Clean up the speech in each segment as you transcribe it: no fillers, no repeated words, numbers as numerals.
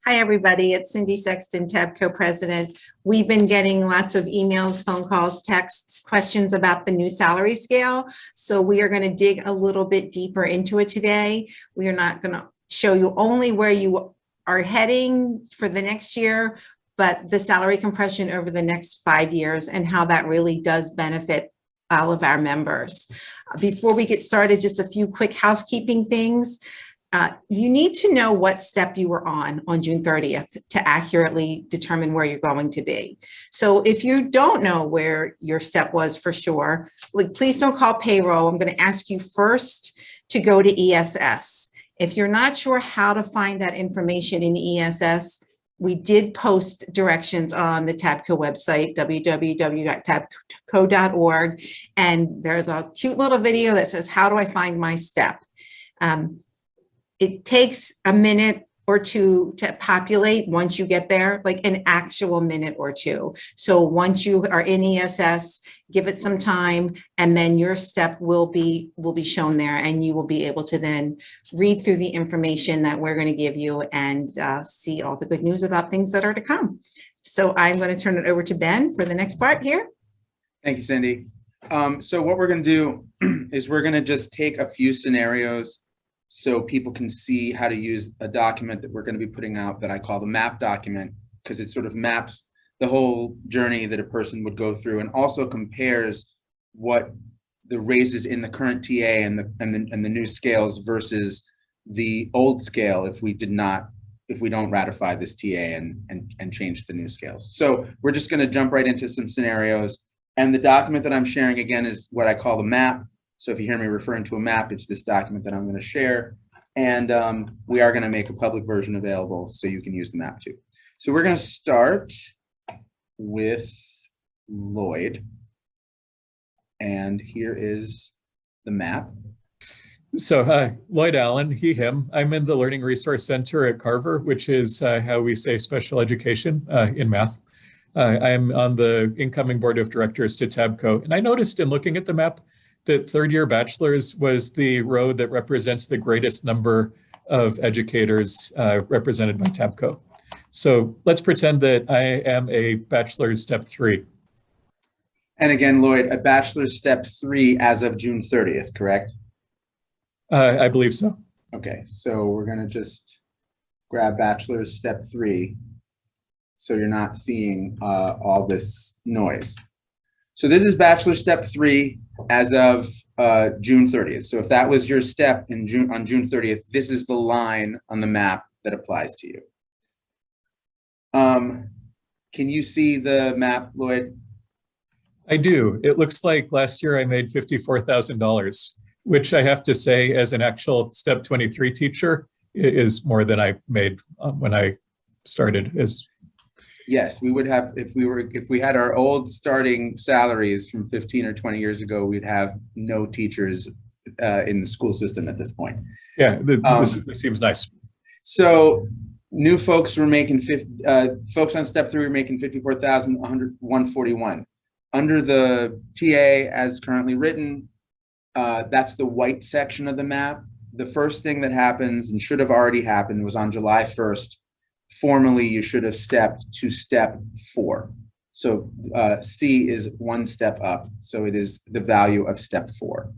Hi, everybody. It's Cindy Sexton, TABCO president. We've been getting lots of emails, phone calls, texts, questions about the new salary scale. So we are going to dig a little bit deeper into it today. We are not going to show you only where you are heading for the next year, but the salary compression over the next 5 years and how that really does benefit all of our members. Before we get started, just a few quick housekeeping things. You need to know what step you were on June 30th to accurately determine where you're going to be. So if you don't know where your step was for sure, please don't call payroll. I'm going to ask you first to go to ESS. If you're not sure how to find that information in ESS, we did post directions on the TABCO website, www.tabco.org, and there's a cute little video that says, how do I find my step? It takes a minute or two to populate once you get there, like an actual minute or two. So once you are in ESS, give it some time, and then your step will be shown there, and you will be able to then read through the information that we're going to give you and see all the good news about things that are to come. So I'm going to turn it over to Ben for the next part here. Thank you, Cindy. So what we're going to do is we're going to just take a few scenarios so people can see how to use a document that we're going to be putting out that I call the MAP document, because it sort of maps the whole journey that a person would go through and also compares what the raises in the current TA and the new scales versus the old scale if we don't ratify this TA and change the new scales. So we're just going to jump right into some scenarios, and the document that I'm sharing again is what I call the MAP. So if you hear me referring to a map, it's this document that I'm going to share. And we are going to make a public version available so you can use the map too. So we're going to start with Lloyd. And here is the map. So hi, Lloyd Allen, he, him. I'm in the Learning Resource Center at Carver, which is how we say special education in math. I'm on the incoming board of directors to TABCO. And I noticed in looking at the map that third-year bachelor's was the row that represents the greatest number of educators represented by TABCO. So let's pretend that I am a bachelor's step 3. And again, Lloyd, a bachelor's step 3 as of June 30th, correct? I believe so. Okay, so we're going to just grab bachelor's step 3 so you're not seeing all this noise. So this is bachelor step 3 as of June 30th. So if that was your step on June 30th, this is the line on the map that applies to you. Can you see the map, Lloyd? I do. It looks like last year I made $54,000, which I have to say, as an actual step 23 teacher, is more than I made when I started as. Yes, we would have, if we had our old starting salaries from 15 or 20 years ago, we'd have no teachers in the school system at this point. Yeah, this seems nice. So new folks were making, folks on step 3 were making $54,141. Under the TA as currently written, that's the white section of the map. The first thing that happens, and should have already happened, was on July 1st. Formally, you should have stepped to step 4. So C is 1 step up. So it is the value of step 4.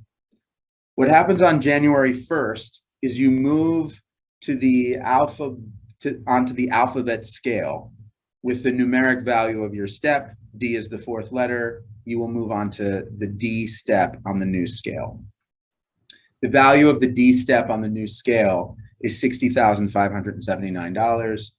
What happens on January 1st is you move to the onto the alphabet scale with the numeric value of your step. D is the 4th letter. You will move on to the D step on the new scale. The value of the D step on the new scale is $60,579.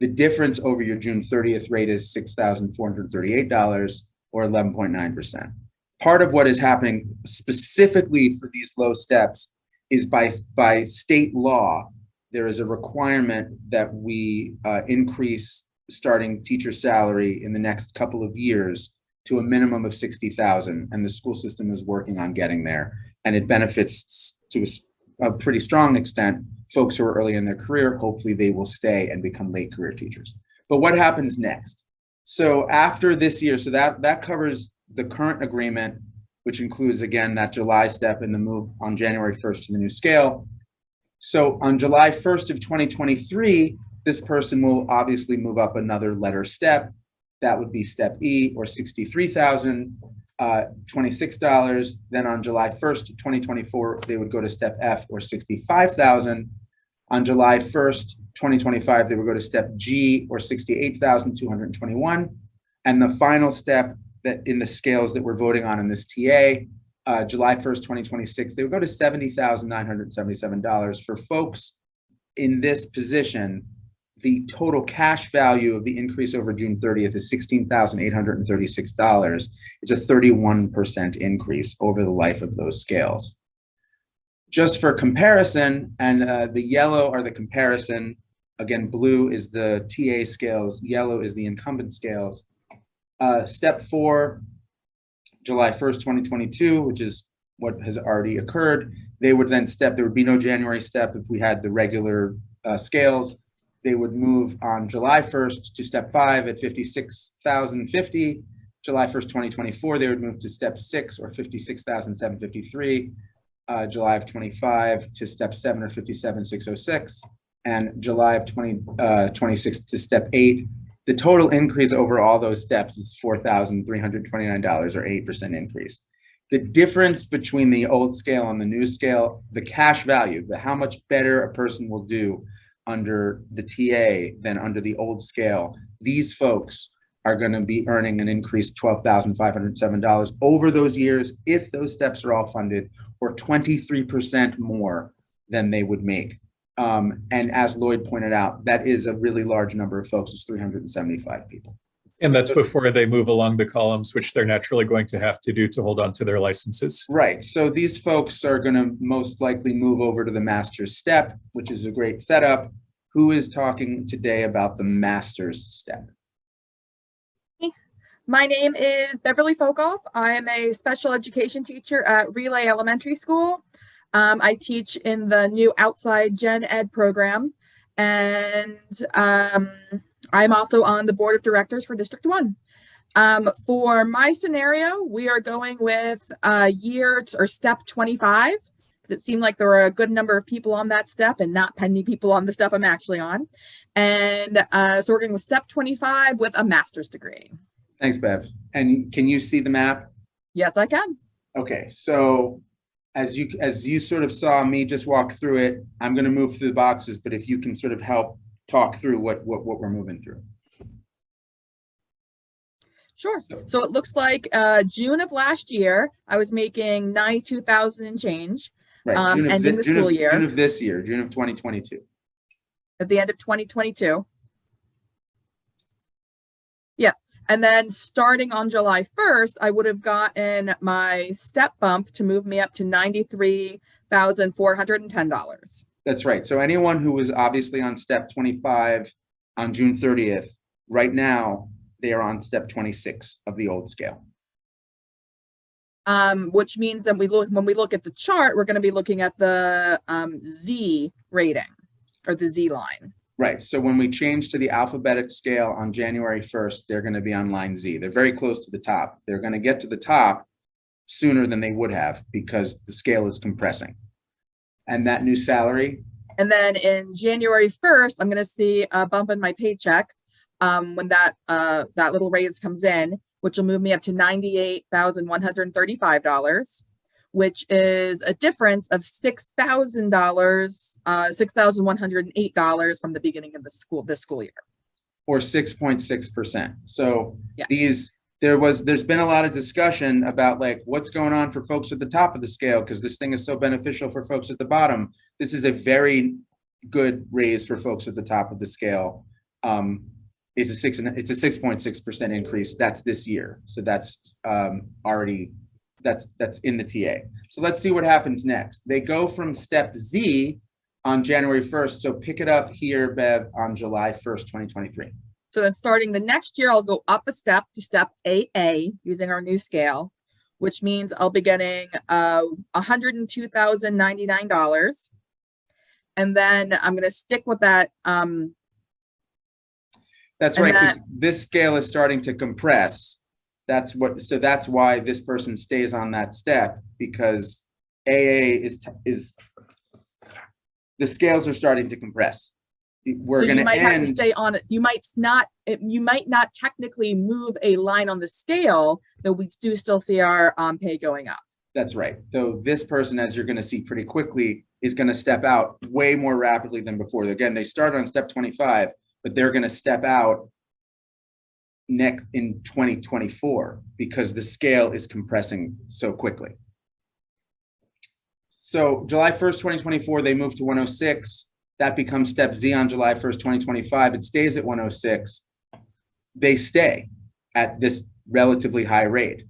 The difference over your June 30th rate is $6,438, or 11.9%. Part of what is happening specifically for these low steps is by state law, there is a requirement that we increase starting teacher salary in the next couple of years to a minimum of $60,000, and the school system is working on getting there. And it benefits to a pretty strong extent folks who are early in their career. Hopefully they will stay and become late career teachers. But what happens next? So after this year, so that covers the current agreement, which includes, again, that July step and the move on January 1st to the new scale. So on July 1st of 2023, This person will obviously move up another letter step. That would be step E, or $63,026. Then on July 1st, 2024, they would go to step F, or $65,000. On July 1st, 2025, they would go to step G, or $68,221. And the final step that in the scales that we're voting on in this TA, July 1st, 2026, they would go to $70,977. For folks in this position, the total cash value of the increase over June 30th is $16,836. It's a 31% increase over the life of those scales. Just for comparison, and the yellow are the comparison. Again, blue is the TA scales, yellow is the incumbent scales. Step 4, July 1st, 2022, which is what has already occurred. They would then step, there would be no January step if we had the regular scales. They would move on July 1st to step 5 at $56,050. July 1st, 2024, they would move to step 6, or $56,753. July of 25 to step 7, or $57,606. And July of 2026 to step 8. The total increase over all those steps is $4,329, or 8% increase. The difference between the old scale and the new scale, the cash value, how much better a person will do under the TA than under the old scale, these folks are going to be earning an increased $12,507 over those years if those steps are all funded, or 23% more than they would make. And as Lloyd pointed out, that is a really large number of folks. It's 375 people. And that's before they move along the columns, which they're naturally going to have to do to hold on to their licenses. Right. So these folks are going to most likely move over to the master's step, which is a great setup. Who is talking today about the master's step? My name is Beverly Folkoff. I am a special education teacher at Relay Elementary School. I teach in the new outside gen ed program, and I'm also on the board of directors for District 1. For my scenario, we are going with year or step 25. It seemed like there were a good number of people on that step and not many people on the step I'm actually on. And so we're going with step 25 with a master's degree. Thanks, Bev. And can you see the map? Yes, I can. Okay, so as you sort of saw me just walk through it, I'm going to move through the boxes, but if you can sort of help talk through what we're moving through. Sure. So it looks like June of last year, I was making $92,000 and change. Right. Ending the school year. June of this year, June of 2022. At the end of 2022. Yeah. And then starting on July 1st, I would have gotten my step bump to move me up to $93,410. That's right. So anyone who was obviously on step 25 on June 30th, right now, they are on step 26 of the old scale. Which means that when we look at the chart, we're going to be looking at the Z rating, or the Z line. Right. So when we change to the alphabetic scale on January 1st, they're going to be on line Z. They're very close to the top. They're going to get to the top sooner than they would have because the scale is compressing. And that new salary. And then in January 1st, I'm going to see a bump in my paycheck when that little raise comes in, which will move me up to $98,135, which is a difference of $6,000, $6,108 from the beginning of this school year. Or 6.6%. So yes. There's been a lot of discussion about like what's going on for folks at the top of the scale because this thing is so beneficial for folks at the bottom. This is a very good raise for folks at the top of the scale. It's a 6.6% increase. That's this year. So that's already that's in the TA. So let's see what happens next. They go from step Z on January 1st. So pick it up here, Bev, on July 1st, 2023. So then starting the next year, I'll go up a step to step AA using our new scale, which means I'll be getting $102,099. And then I'm going to stick with that. That's right, because this scale is starting to compress. That's why this person stays on that step, because AA is the scales are starting to compress. we're So going you to might have to end. stay on it. You might not technically move a line on the scale, though we do still see our pay going up. That's right. So this person, as you're going to see pretty quickly, is going to step out way more rapidly than before. Again, they start on step 25, but they're going to step out next in 2024 because the scale is compressing so quickly. So July 1st, 2024, they move to 106. That becomes step Z on July 1st, 2025. It stays at 106. They stay at this relatively high rate.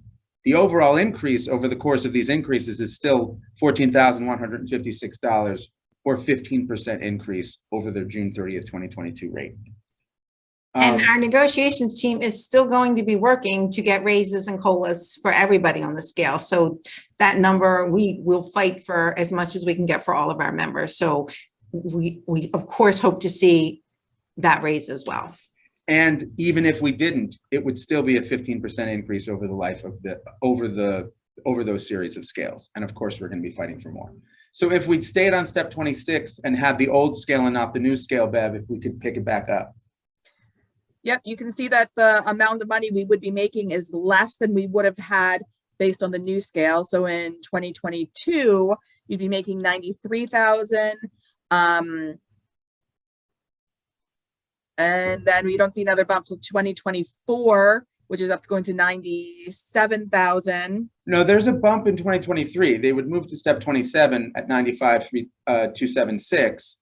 The overall increase over the course of these increases is still $14,156 or 15% increase over their June 30th, 2022 rate. And our negotiations team is still going to be working to get raises and COLAs for everybody on the scale. So that number, we will fight for as much as we can get for all of our members. So we of course hope to see that raise as well. And even if we didn't, it would still be a 15% increase over the life of over those series of scales. And of course, we're going to be fighting for more. So if we'd stayed on step 26 and had the old scale and not the new scale, Bev, if we could pick it back up. Yep, you can see that the amount of money we would be making is less than we would have had based on the new scale. So in 2022, you'd be making $93,000. And then we don't see another bump till 2024, which is up to going to 97,000. No, there's a bump in 2023. They would move to step 27 at 95,276.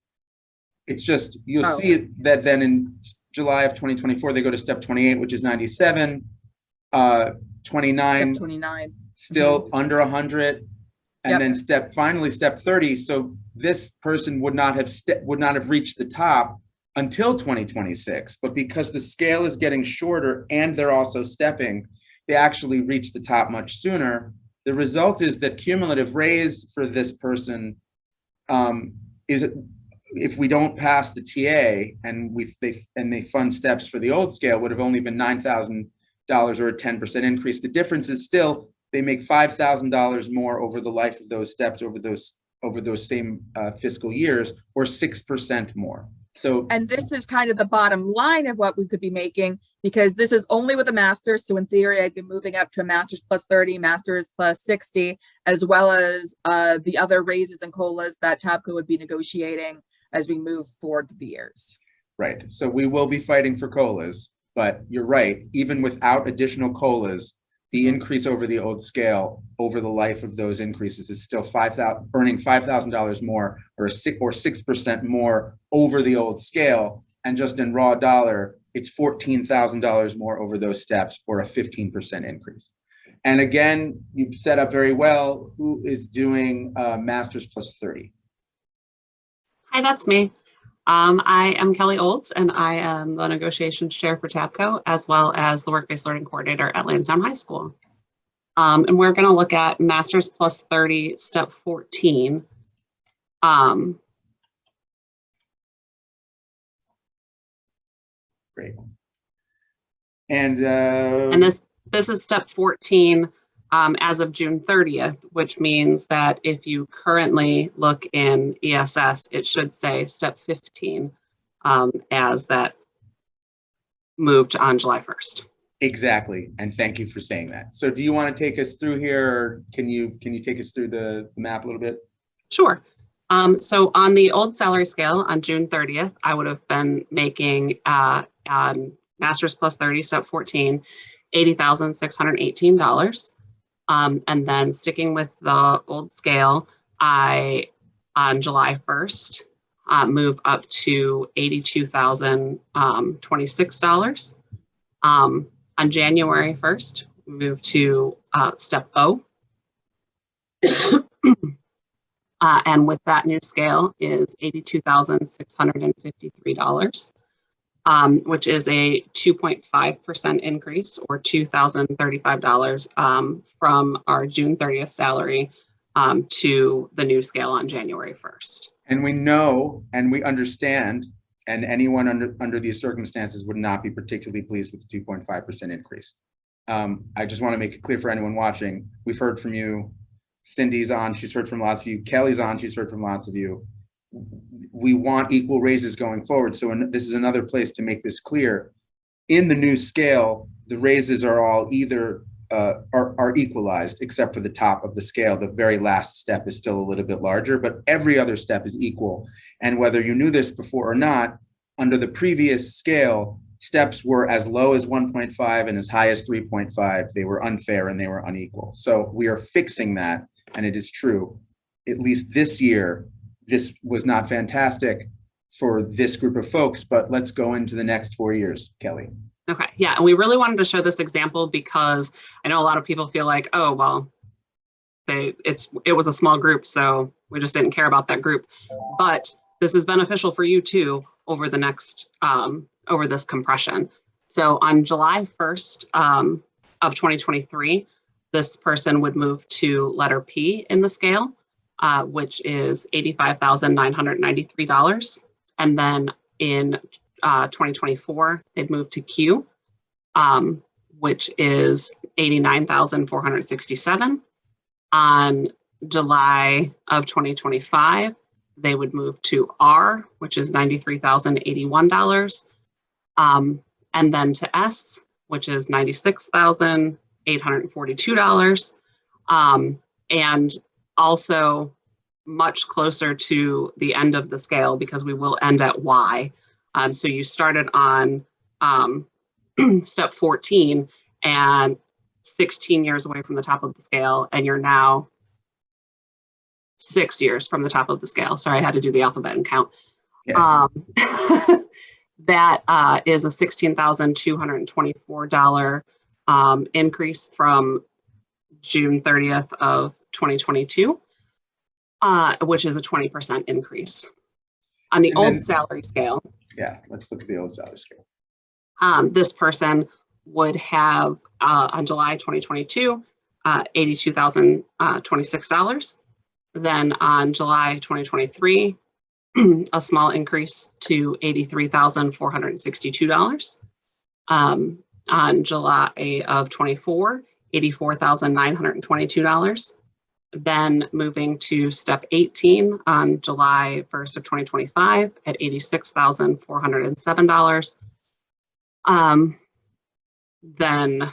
It's just, you'll see that then in July of 2024, they go to step 28, which is 97, 29, Step 29. still under 100, and then finally step 30. So this person would not have reached the top until 2026, but because the scale is getting shorter and they're also stepping, they actually reach the top much sooner. The result is that cumulative raise for this person is, if we don't pass the TA and they fund steps for the old scale, would have only been $9,000 or a 10% increase. The difference is still they make $5,000 more over the life of those steps over those same fiscal years, or 6% more. So, and this is kind of the bottom line of what we could be making, because this is only with a master's. So in theory, I'd be moving up to a master's plus 30, master's plus 60, as well as the other raises and COLAs that TABCO would be negotiating as we move forward through the years. Right. So we will be fighting for COLAs, but you're right. Even without additional COLAs, the increase over the old scale over the life of those increases is still earning $5,000 more, or 6% more over the old scale. And just in raw dollar, it's $14,000 more over those steps, or a 15% increase. And again, you've set up very well. Who is doing Masters plus 30? Hi, that's me. I am Kelly Olds, and I am the negotiations chair for TABCO, as well as the work-based learning coordinator at Lansdowne High School. And we're going to look at Masters plus 30, step 14. Great. And this is step 14 as of June 30th, which means that if you currently look in ESS, it should say step 15 as that moved on July 1st. Exactly, and thank you for saying that. So do you want to take us through here, or can you take us through the map a little bit? Sure. So on the old salary scale on June 30th, I would have been making on Masters plus 30, step 14, $80,618. And then sticking with the old scale, I, on July 1st, move up to $82,026. On January 1st, move to step O. And with that new scale is $82,653, which is a 2.5% increase, or $2,035 from our June 30th salary to the new scale on January 1st. And we know and we understand, and anyone under these circumstances would not be particularly pleased with the 2.5% increase. I just want to make it clear for anyone watching, we've heard from you. Cindy's on, she's heard from lots of you. Kelly's on, she's heard from lots of you. we want equal raises going forward. So this is another place to make this clear. In the new scale, the raises are all either are equalized, except for the top of the scale. The very last step is still a little bit larger, but every other step is equal. And whether you knew this before or not, under the previous scale, steps were as low as 1.5 and as high as 3.5. They were unfair and they were unequal. So we are fixing that, and it is true. At least this year, this was not fantastic for this group of folks, but let's go into the next 4 years, Kelly. Okay, yeah, and we really wanted to show this example because I know a lot of people feel like, oh, well, it was a small group, so we just didn't care about that group. But this is beneficial for you too over the next, over this compression. So on July 1st of 2023, this person would move to letter P in the scale, which is $85,993. And then in 2024, they'd move to Q, which is $89,467. On July of 2025, they would move to R, which is $93,081. And then to S, which is $96,842. And also much closer to the end of the scale because we will end at Y. So you started on step 14 and 16 years away from the top of the scale, and you're now 6 years from the top of the scale. Sorry, I had to do the alphabet and count. Yes. That is a $16,224 increase from June 30th of 2022, which is a 20% increase. On the old salary scale. Yeah, let's look at the old salary scale. This person would have on July 2022, $82,026. Then on July 2023, a small increase to $83,462. On July of 24, $84,922. Then moving to step 18 on July 1st of 2025 at $86,407. Then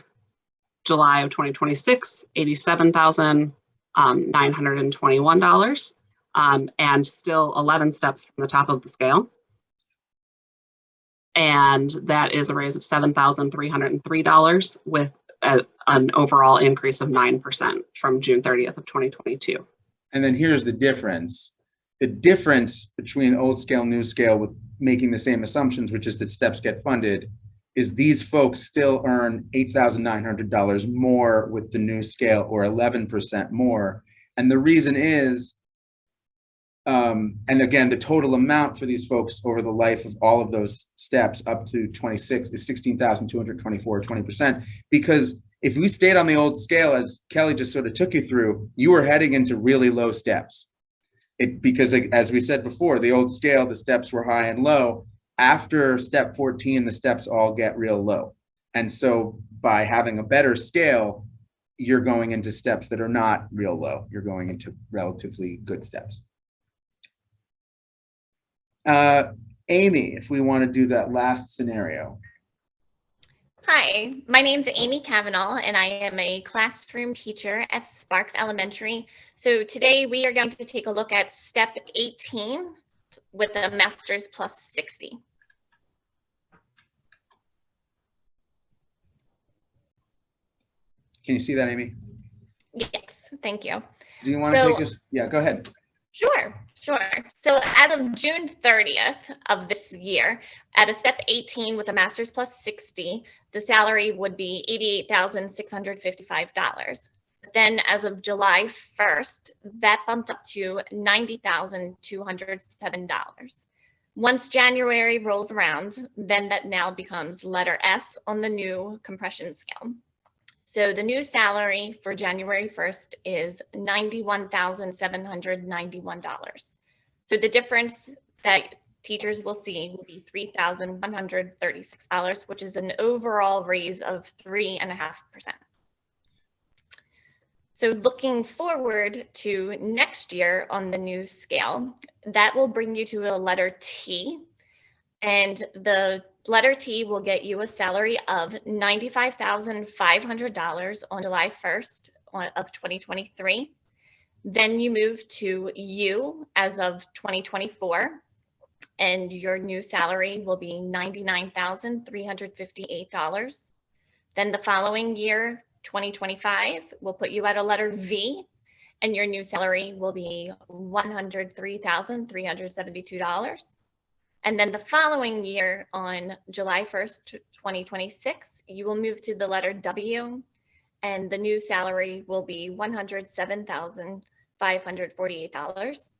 July of 2026, $87,921, and still 11 steps from the top of the scale. And that is a raise of $7,303 with an overall increase of 9% from June 30th of 2022. And then here's the difference. The difference between old scale, new scale with making the same assumptions, which is that steps get funded, is these folks still earn $8,900 more with the new scale, or 11% more. And the reason is, and again, the total amount for these folks over the life of all of those steps up to 26 is $16,224, 20%. Because if we stayed on the old scale, as Kelly just sort of took you through, you were heading into really low steps. Because as we said before, the old scale, the steps were high and low. After step 14, the steps all get real low. And so by having a better scale, you're going into steps that are not real low. You're going into relatively good steps. Amy, if we want to do that last scenario. Hi, my name's Amy Cavanaugh, and I am a classroom teacher at Sparks Elementary. So today we are going to take a look at step 18 with a master's plus 60. Can you see that, Amy? Yes, thank you. Do you want to take us? Yeah, go ahead. Sure. So as of June 30th of this year, at a step 18 with a master's plus 60, the salary would be $88,655. Then as of July 1st, that bumped up to $90,207. Once January rolls around, then that now becomes letter S on the new compression scale. So the new salary for January 1st is $91,791. So the difference that teachers will see will be $3,136, which is an overall raise of 3.5%. So looking forward to next year on the new scale, that will bring you to a letter T. And the letter T will get you a salary of $95,500 on July 1st of 2023. Then you move to U as of 2024, and your new salary will be $99,358. Then the following year, 2025, will put you at a letter V, and your new salary will be $103,372. And then the following year, on July 1st, 2026, you will move to the letter W, and the new salary will be $107,548.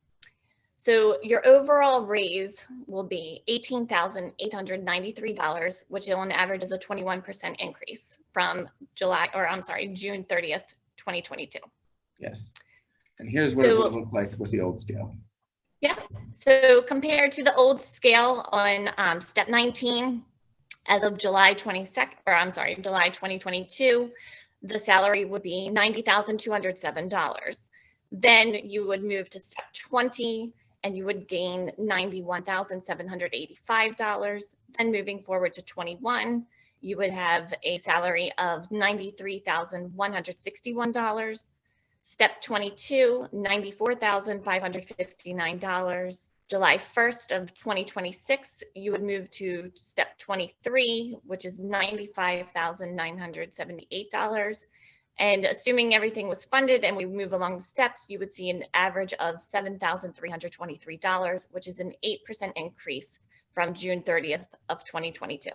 So your overall raise will be $18,893, which on average is a 21% increase from June 30th, 2022. Yes. And here's what it would look like with the old scale. Yeah. So compared to the old scale on step 19, as of July 2022, the salary would be $90,207. Then you would move to step 20, and you would gain $91,785. Then moving forward to 21, you would have a salary of $93,161. Step 22, $94,559. July 1st of 2026, you would move to step 23, which is $95,978. And assuming everything was funded and we move along the steps, you would see an average of $7,323, which is an 8% increase from June 30th of 2022.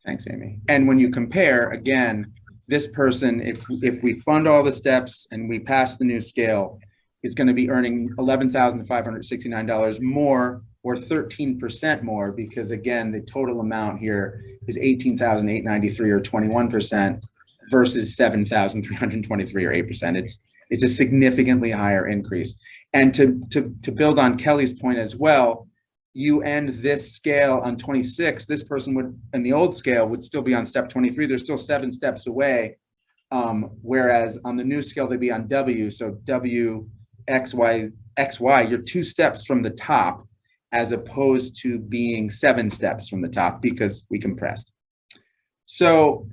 Thanks, Amy. And when you compare, again, this person, if we fund all the steps and we pass the new scale, is going to be earning $11,569 more, or 13% more, because again, the total amount here is $18,893, or 21%, versus $7,323, or 8%. It's a significantly higher increase. And to build on Kelly's point as well, you end this scale on 26, this person would, in the old scale, would still be on step 23. They're still 7 steps away. Whereas on the new scale, they'd be on W. So W, X, Y, you're 2 steps from the top, as opposed to being 7 steps from the top, because we compressed. So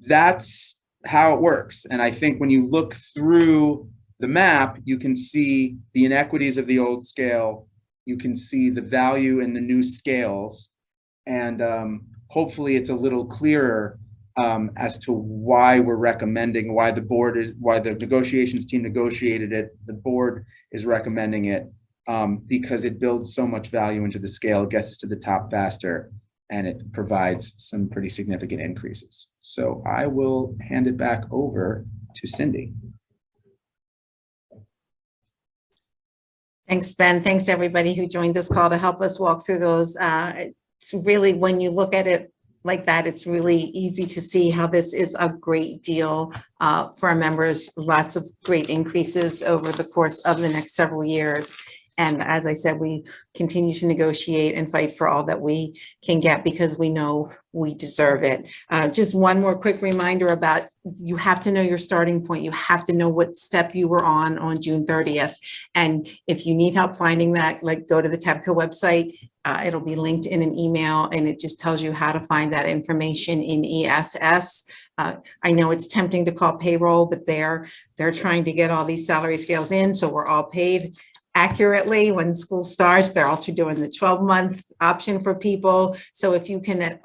that's how it works. And I think when you look through the map, you can see the inequities of the old scale. You can see the value in the new scales, and hopefully it's a little clearer as to why we're recommending, why the negotiations team negotiated it. The board is recommending it because it builds so much value into the scale, it gets us to the top faster, and it provides some pretty significant increases. So I will hand it back over to Cindy. Thanks, Ben. Thanks, everybody who joined this call to help us walk through those. It's really, when you look at it like that, it's really easy to see how this is a great deal for our members. Lots of great increases over the course of the next several years. And as I said, we continue to negotiate and fight for all that we can get, because we know we deserve it. Just one more quick reminder about, you have to know your starting point. You have to know what step you were on June 30th. And if you need help finding that, like, go to the TABCO website. It'll be linked in an email, and it just tells you how to find that information in ESS. I know it's tempting to call payroll, but they're trying to get all these salary scales in, so we're all paid accurately when school starts. They're also doing the 12-month option for people. So if you can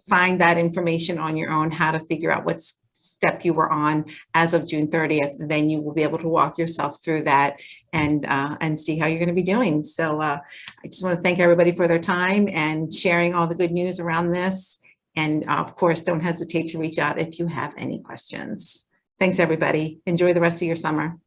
find that information on your own, how to figure out what step you were on as of June 30th, then you will be able to walk yourself through that and see how you're going to be doing. So I just want to thank everybody for their time and sharing all the good news around this. And of course, don't hesitate to reach out if you have any questions. Thanks, everybody. Enjoy the rest of your summer.